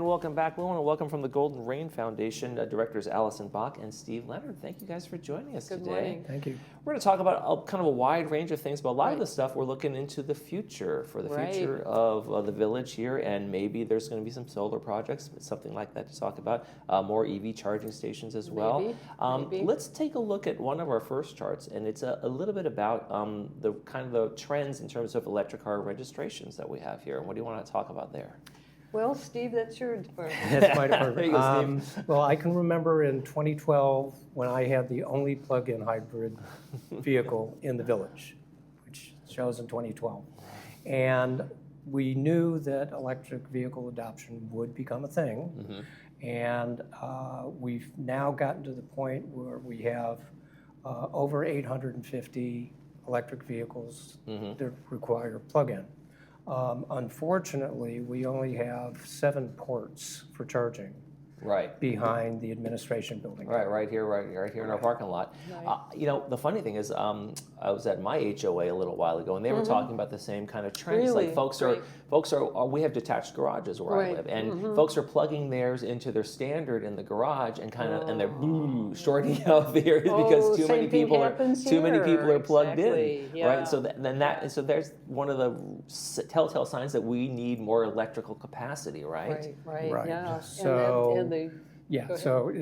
And welcome back. We want to welcome from the Golden Rain Foundation Directors Allison Bach and Steve Leonard. Thank you guys for joining us Good today. morning. Thank you. We're going to talk about kind of a wide range of things, but a lot of the stuff we're looking into the future, for the future of the village here, and maybe there's going to be some solar projects, something like that to talk about, more EV charging stations as well. Maybe. Let's take a look at one of our first charts, and it's a little bit about the kind of the trends in terms of electric car registrations that we have here. And what do you want to talk about there? Well, Steve, that's your department. That's my department. There you go, Steve. Well, I can remember in 2012 when I had the only plug-in hybrid vehicle in the village, which shows in 2012. And we knew that electric vehicle adoption would become a thing. And we've now gotten to the point where we have over 850 electric vehicles that require plug-in. Unfortunately, we only have 7 ports for charging behind the administration building. Right here in our parking lot. You know, the funny thing is, I was at my HOA a little while ago, and they were talking about the same kind of trends. Really? Like folks are, we have detached garages where I live, and folks are plugging theirs into their standard in the garage, and and they're shorting out the areas because too many people are plugged in, right? So so there's one of the telltale signs that we need more electrical capacity, right? Right. Yeah. So, So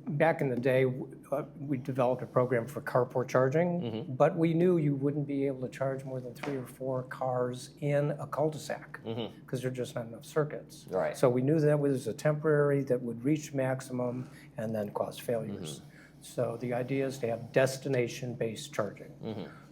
back in the day, we developed a program for carport charging, but we knew you wouldn't be able to charge more than 3 or 4 cars in a cul-de-sac because there are just not enough circuits. Right. So we knew that was a temporary that would reach maximum and then cause failures. So the idea is to have destination-based charging.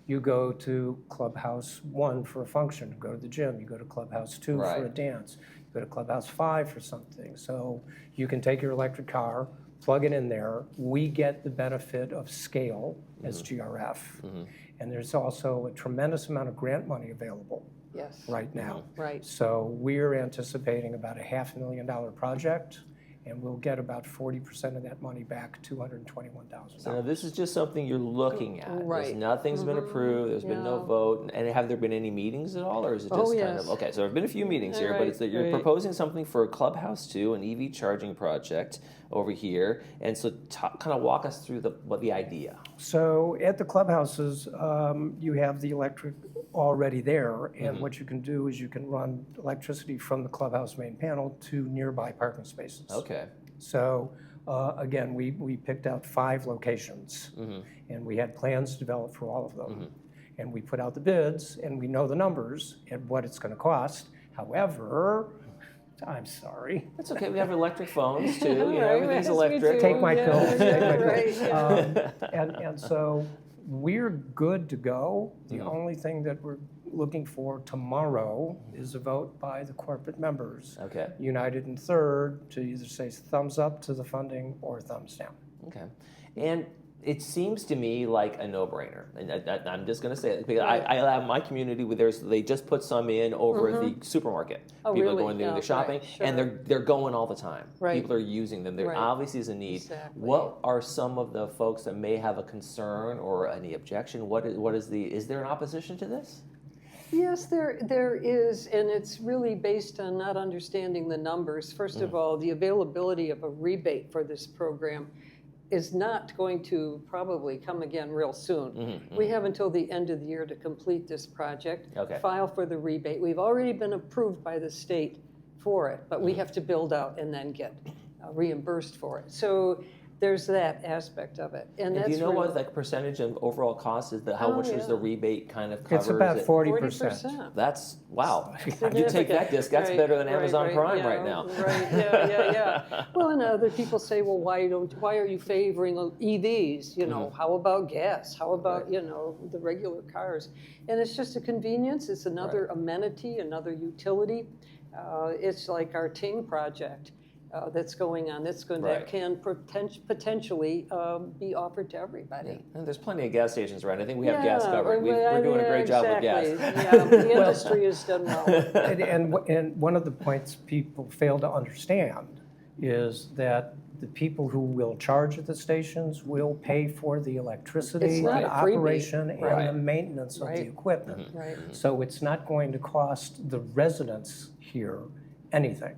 You go to Clubhouse 1 for a function, go to the gym. You go to Clubhouse 2 for a dance. You go to Clubhouse 5 for something. So you can take your electric car, plug it in there. We get the benefit of scale as GRF. And there's also a tremendous amount of grant money available right now. So we're anticipating about a $500,000 project, and we'll get about 40% of that money back, $221,000. So now this is just something you're looking at. Right. Nothing's been approved. There's been no vote. And have there been any meetings at all, or is it just kind of okay? So there have been a few meetings here, but it's that you're proposing something for Clubhouse 2, an EV charging project over here. And so kind of walk us through the idea. So at the clubhouses, you have the electric already there, and what you can do is you can run electricity from the clubhouse main panel to nearby parking spaces. Okay. So again, we picked out 5 locations, and we had plans developed for all of them. And we put out the bids, and we know the numbers and what it's going to cost. However, I'm sorry. That's okay. We have electric phones too. You know, everything's electric. Take my pills. Take my pills. And so we're good to go. The only thing that we're looking for tomorrow is a vote by the corporate members. Okay. United in third to either say thumbs up to the funding or thumbs down. Okay. And it seems to me like a no-brainer, and I'm just going to say it because I have my community where they just put some in over at the supermarket. People are going to do their shopping, and they're going all the time. People are using them. There obviously is a need. What are some of the folks that may have a concern or any objection? Is there an opposition to this? Yes, there is, and it's really based on not understanding the numbers. First of all, the availability of a rebate for this program is not going to probably come again real soon. We have until the end of the year to complete this project, file for the rebate. We've already been approved by the state for it, but we have to build out and then get reimbursed for it. So there's that aspect of it. And that's do you know what the percentage of overall cost is? How much is the rebate kind of covers? It's about 40%. That's, wow. You take that disc, that's better than Amazon Prime right now. Yeah. Well, and other people say, well, why are you favoring EVs? You know, how about gas? How about, you know, the regular cars? And it's just a convenience. It's another amenity, another utility. It's like our Ting project. That's going on. That can potentially be offered to everybody. And there's plenty of gas stations around. I think we have gas covered. We're doing a great job with gas. Yeah, the industry has done well. And one of the points people fail to understand is that the people who will charge at the stations will pay for the electricity, the operation, and the maintenance of the equipment. So it's not going to cost the residents here anything.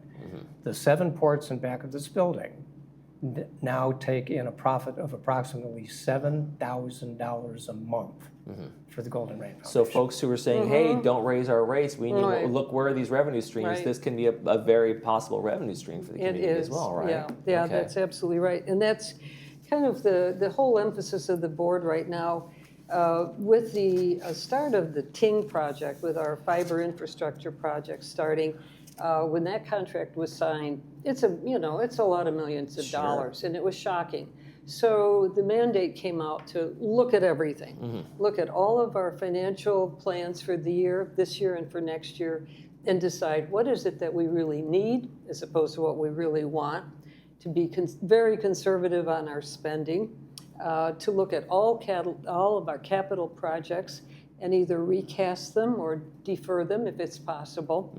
The 7 ports in back of this building now take in a profit of approximately $7,000 a month for the Golden Rain Foundation. So folks who are saying, hey, don't raise our rates, we need look, where are these revenue streams? This can be a very possible revenue stream for the community as well, right? Yeah, that's absolutely right. And that's kind of the whole emphasis of the board right now. With the start of the TING project, with our fiber infrastructure project starting, when that contract was signed, it's a lot of millions of dollars, and it was shocking. So the mandate came out to look at everything, look at all of our financial plans for the year, this year and for next year, and decide what is it that we really need as opposed to what we really want, to be very conservative on our spending, to look at all of our capital projects and either recast them or defer them if it's possible.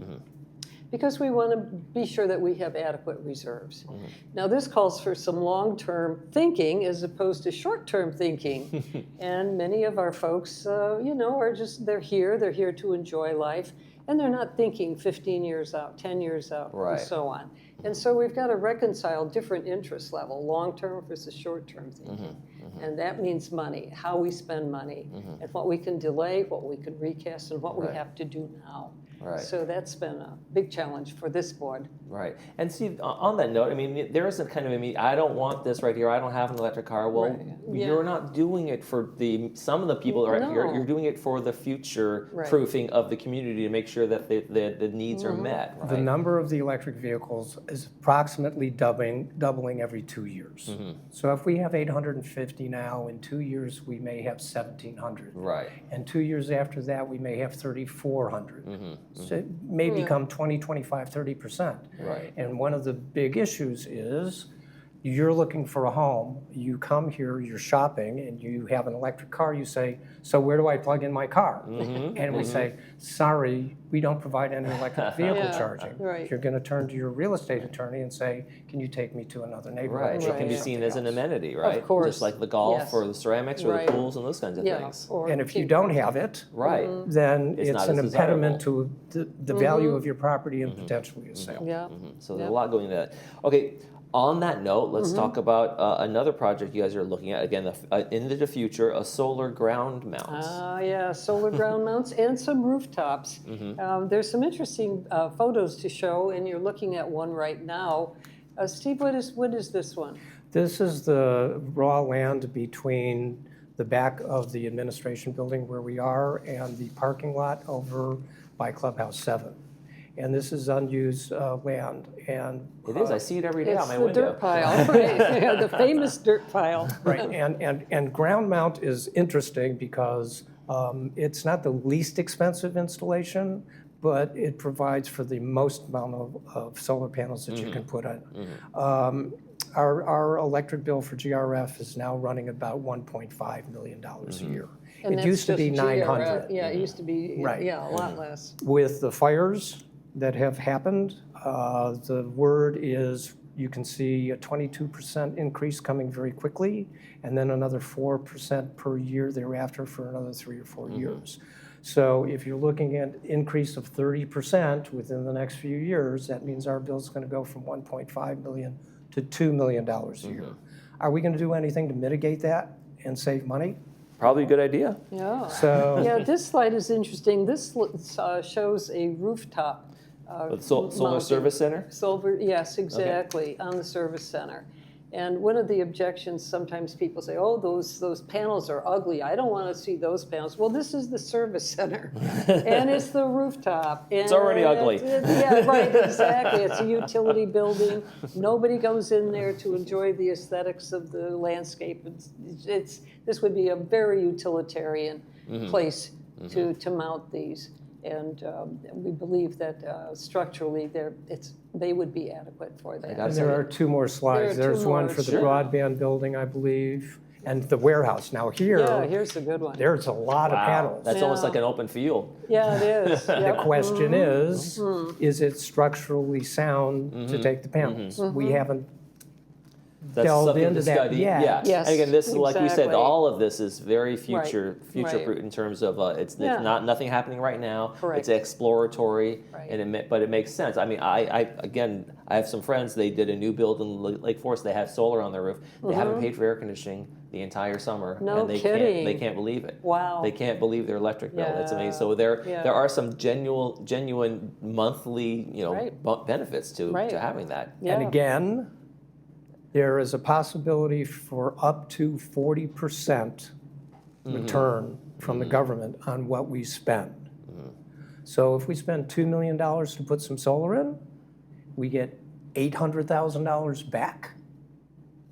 Because we want to be sure that we have adequate reserves. Now this calls for some long-term thinking as opposed to short-term thinking. And many of our folks, are they're here to enjoy life, and they're not thinking 15 years out, 10 years out, and so on. And so we've got to reconcile different interest level, long-term versus short-term thinking. And that means money, how we spend money, and what we can delay, what we can recast, and what we have to do now. So that's been a big challenge for this board. Right. And see, on that note, I mean, there isn't kind of I don't want this right here. I don't have an electric car. Well, you're not doing it for some of the people right here. You're doing it for the future proofing of the community to make sure that the needs are met. Right? The number of the electric vehicles is approximately doubling every 2 years. So if we have 850 now, in 2 years we may have 1,700. Right. And 2 years after that we may have 3,400. So it may become 20, 25, 30%. Right. And one of the big issues is you're looking for a home, you come here, you're shopping, and you have an electric car, you say, so where do I plug in my car? And we say, sorry, we don't provide any electric vehicle charging. You're going to turn to your real estate attorney and say, can you take me to another neighborhood? It can be seen as an amenity, right? Of course. Just like the golf or the ceramics or the pools and those kinds of things. And if you don't have it, then it's an impediment to the value of your property and potentially a sale. So there's a lot going into that. Okay. On that note, let's talk about another project you guys are looking at. Again, in the future, a solar ground mount. Solar ground mounts and some rooftops. There's some interesting photos to show, and you're looking at one right now. Steve, what is this one? This is the raw land between the back of the administration building where we are and the parking lot over by Clubhouse 7. And this is unused land. And it is. I see it every day out my window. It's the dirt pile, right? The famous dirt pile. Right. And ground mount is interesting because it's not the least expensive installation, but it provides for the most amount of solar panels that you can put on. Our electric bill for GRF is now running about $1.5 million a year. And it used to be 900. Yeah, it used to be a lot less. With the fires that have happened, the word is you can see a 22% increase coming very quickly, and then another 4% per year thereafter for another 3 or 4 years. So if you're looking at increase of 30% within the next few years, that means our bill is going to go from $1.5 million to $2 million a year. Are we going to do anything to mitigate that and save money? Probably a good idea. Yeah. So this slide is interesting. This shows a rooftop. Solar Service Center? Yes, exactly, on the service center. And one of the objections, sometimes people say, oh, those panels are ugly. I don't want to see those panels. Well, this is the service center, and it's the rooftop. And it's already ugly. Exactly. It's a utility building. Nobody goes in there to enjoy the aesthetics of the landscape. This would be a very utilitarian place to mount these. And we believe that structurally they would be adequate for that. And there are 2 more slides. There's one for the broadband building, I believe, and the warehouse. Now here's a good one. There's a lot of panels. That's almost like an open field. Yeah, it is. The question is it structurally sound to take the panels? We haven't That's delve something into to that study. yet. Yeah. Yes, And again, this is like we said, exactly. all of this is very future Right. proof in terms of it's Yeah. not nothing happening right now. Correct. It's exploratory, Right. and but it makes sense. I mean, I have some friends. They did a new build in Lake Forest. They have solar on their roof. They haven't paid for air conditioning the entire summer, No and they kidding. can't believe it. Wow. They can't believe their electric bill. It's amazing. Yeah. So there Yeah. are some genuine monthly Right. benefits to having that. Yeah. And again, there is a possibility for up to 40% return from the government on what we spend. So if we spend $2 million to put some solar in, we get $800,000 back,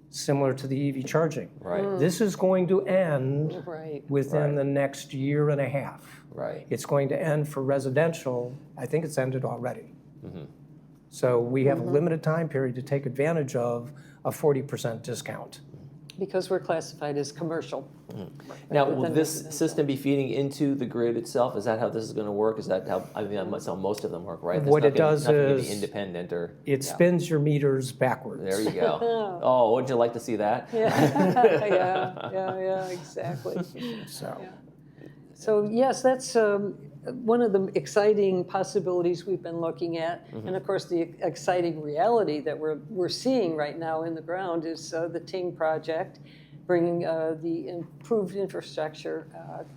similar to the EV charging. Right. This is going to end Right. within the next year and a half. Right. It's going to end for residential. I think it's ended already. So we have a limited time period to take advantage of a 40% discount. Because we're classified as commercial. Now, But will then this residential. system be feeding into the grid itself? Is that how this is going to work? Is that how, I mean, that's how most of them work, right? What it does nothing gonna be is independent or, it spins your meters backwards. there you go. Oh, wouldn't you like to see that? Yeah, exactly. So So yes, that's one of the exciting possibilities we've been looking at, and of course the exciting reality that we're seeing right now in the ground is the Ting project, bringing the improved infrastructure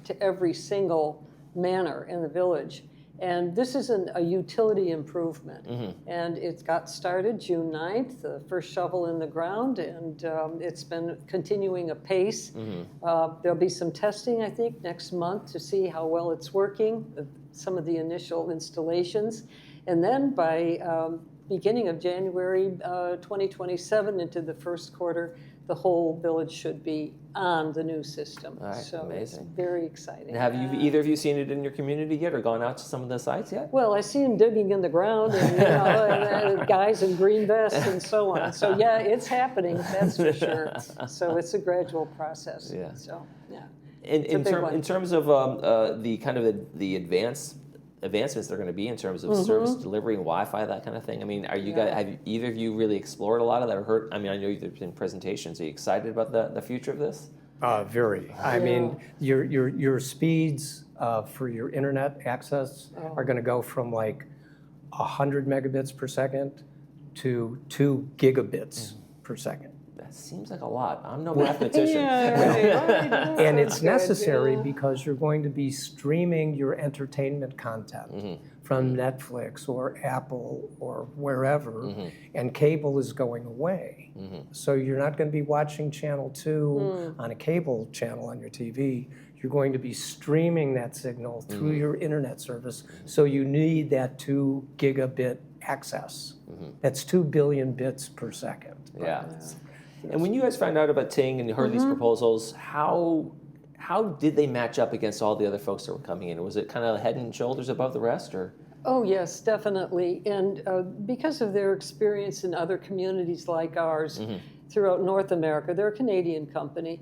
to every single manor in the village. And this is a utility improvement. And it got started June 9th, the first shovel in the ground, and it's been continuing apace. There'll be some testing, I think, next month to see how well it's working, some of the initial installations. And then by beginning of January 2027 into the first quarter, the whole village should be on the new system. All right, so amazing. it's very exciting. And have you either of you seen it in your community yet, or gone out to some of the sites yet? Well, I see them digging in the ground, and and guys in green vests and so on. So yeah, it's happening. That's for sure. So it's a gradual process. Yeah. So yeah. In big one. terms of the kind of the advancements they're going to be in terms of service delivery and Wi-Fi, that kind of thing. I mean, are you guys, have either of you really explored a lot of that or heard? I mean, I know there's been presentations. Are you excited about the future of this? very. I mean, your speeds for your internet access are going to go from like 100 megabits per second to 2 gigabits per second. That seems like a lot. I'm no mathematician. And it's necessary because you're going to be streaming your entertainment content from Netflix or Apple or wherever, and cable is going away. So you're not going to be watching Channel 2 on a cable channel on your TV. You're going to be streaming that signal through your internet service. So you need that 2 gigabit access. That's 2 billion bits per second. Yeah. And when you guys found out about Ting and heard these proposals, how did they match up against all the other folks that were coming in? Was it kind of head and shoulders above the rest, or? Oh yes, definitely. And because of their experience in other communities like ours throughout North America, they're a Canadian company.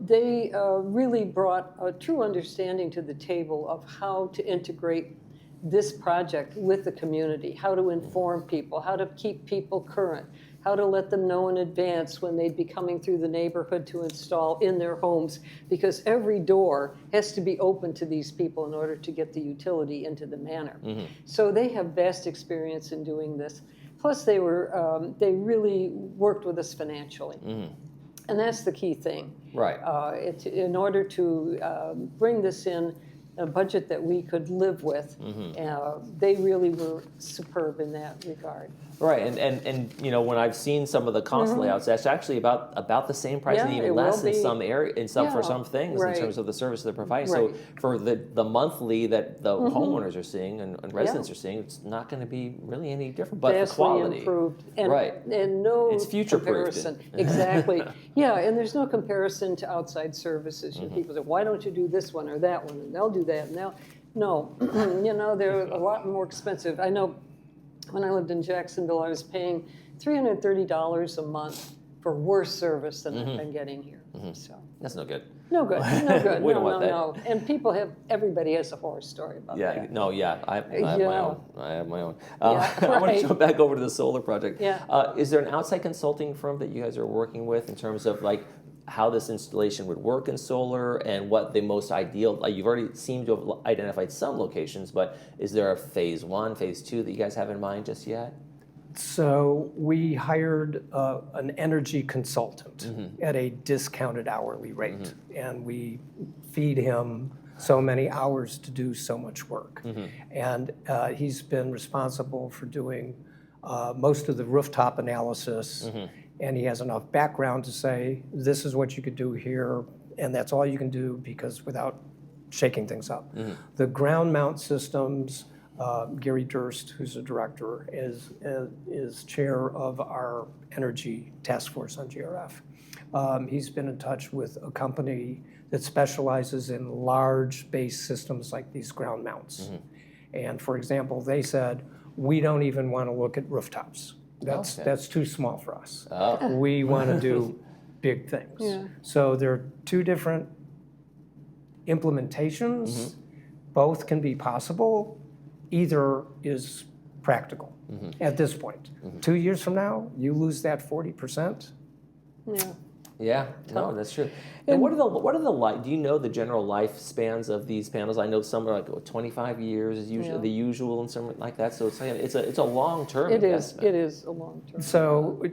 They really brought a true understanding to the table of how to integrate this project with the community, how to inform people, how to keep people current, how to let them know in advance when they'd be coming through the neighborhood to install in their homes, because every door has to be open to these people in order to get the utility into the manor. So they have vast experience in doing this. Plus they really worked with us financially. And that's the key thing. Right. In order to bring this in a budget that we could live with, they really were superb in that regard. Right, and you know, when I've seen some of the cost layouts, that's actually about the same price, and Yeah, even it will less in be. some area, for Yeah, some things right. in terms of the service they're providing. Right. So for the monthly that the homeowners are seeing and residents are seeing, it's not going to be really any different. But the Vastly quality, improved, and, right? and no It's future-proofed. comparison. Exactly. Yeah, and there's no comparison to outside services. You know, people say, "Why don't you do this one or that one?" And they'll do that, and no, you know, they're a lot more expensive. I know when I lived in Jacksonville, I was paying $330 a month for worse service than I've been getting here. So That's no good. no good, no good. We no, don't want that. no. And everybody has a horror story about that. I have my own. I have my own. Yeah, I want to right. jump back over to the solar project. Yeah. Is there an outside consulting firm that you guys are working with in terms of like how this installation would work in solar and what the most ideal, like you've already seemed to have identified some locations, but is there a phase 1, phase 2 that you guys have in mind just yet? So we hired an energy consultant at a discounted hourly rate, and we feed him so many hours to do so much work. And he's been responsible for doing most of the rooftop analysis, and he has enough background to say, this is what you could do here, and that's all you can do, because without shaking things up. The ground mount systems, Gary Durst, who's the director, is chair of our energy task force on GRF. He's been in touch with a company that specializes in large base systems like these ground mounts. And for example, they said, we don't even want to look at rooftops. That's too small for us. We want to do big things. Yeah. So there are two different implementations. Both can be possible. Either is practical at this point. 2 years from now, you lose that 40%. Yeah. Yeah, no, that's true. And what are the do you know the general lifespans of these panels? I know some are like 25 years is usually the usual and something like that. So it's a long-term investment. It is a long-term. So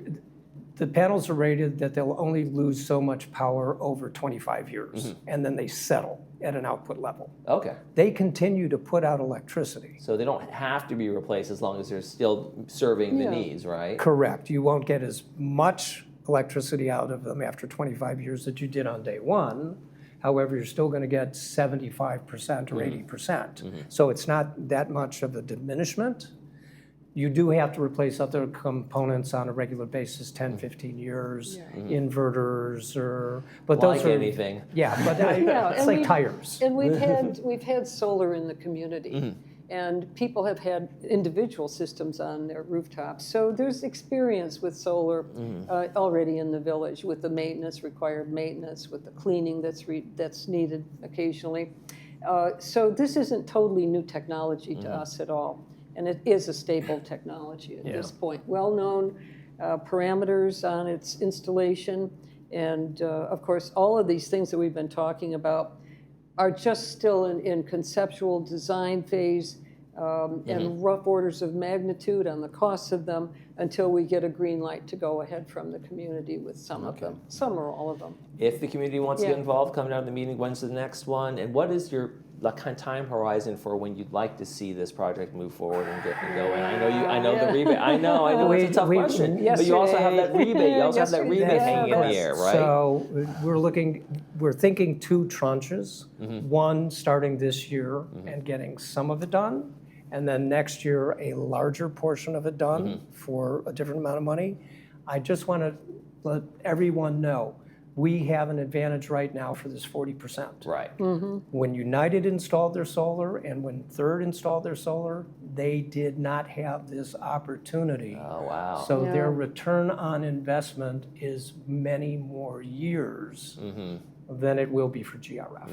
the panels are rated that they'll only lose so much power over 25 years, and then they settle at an output level. Okay. They continue to put out electricity. So they don't have to be replaced as long as they're still serving the needs, right? Correct. You won't get as much electricity out of them after 25 years that you did on day one. However, you're still going to get 75% or 80%. So it's not that much of a diminishment. You do have to replace other components on a regular basis, 10, 15 years, inverters, but those are anything. Yeah, but it's like tires. And we've had solar in the community, and people have had individual systems on their rooftops. So there's experience with solar already in the village, with the required maintenance, with the cleaning that's needed occasionally. So this isn't totally new technology to us at all. And it is a stable technology at this point. Well-known parameters on its installation. And of course, all of these things that we've been talking about are just still in conceptual design phase and rough orders of magnitude on the costs of them until we get a green light to go ahead from the community with some of them, some or all of them. If the community wants to get involved, come down to the meeting. When's the next one? And what is your kind of time horizon for when you'd like to see this project move forward and get going? I know the rebate. I know it's a tough question. But you also have that rebate. You also have that rebate hanging in the air, right? So we're thinking 2 tranches. One starting this year and getting some of it done, and then next year a larger portion of it done for a different amount of money. I just want to let everyone know we have an advantage right now for this 40%. Right. When United installed their solar and when Third installed their solar, they did not have this opportunity. Oh, wow. So their return on investment is many more years than it will be for GRF.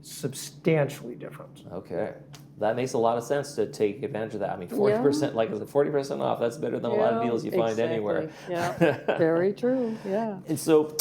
Substantially different. Okay. That makes a lot of sense to take advantage of that. I mean, 40%, like 40% off, that's better than a lot of deals you find anywhere. Yeah, very true, yeah. And so,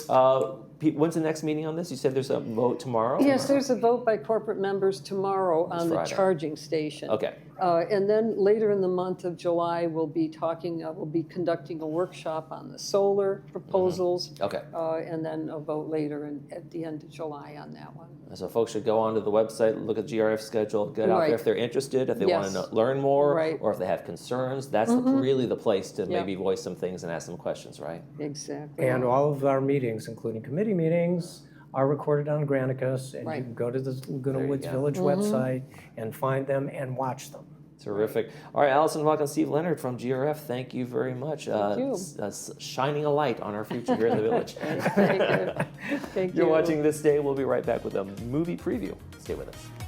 when's the next meeting on this? You said there's a vote tomorrow? Yes, there's a vote by corporate members tomorrow on the charging station. Okay. And then later in the month of July, we'll be conducting a workshop on the solar proposals. Okay. And then a vote later at the end of July on that one. So folks should go onto the website, look at GRF schedule, get out there if they're interested, if they want to learn more, or if they have concerns. That's really the place to maybe voice some things and ask some questions, right? Exactly. And all of our meetings, including committee meetings, are recorded on Granicus, and you can go to the Laguna Woods Village website and find them and watch them. Terrific. All right, Allison Walk and Steve Leonard from GRF, thank you very much. Thank you. Shining a light on our future here in the village. Thank you. You're watching This Day. We'll be right back with a movie preview. Stay with us.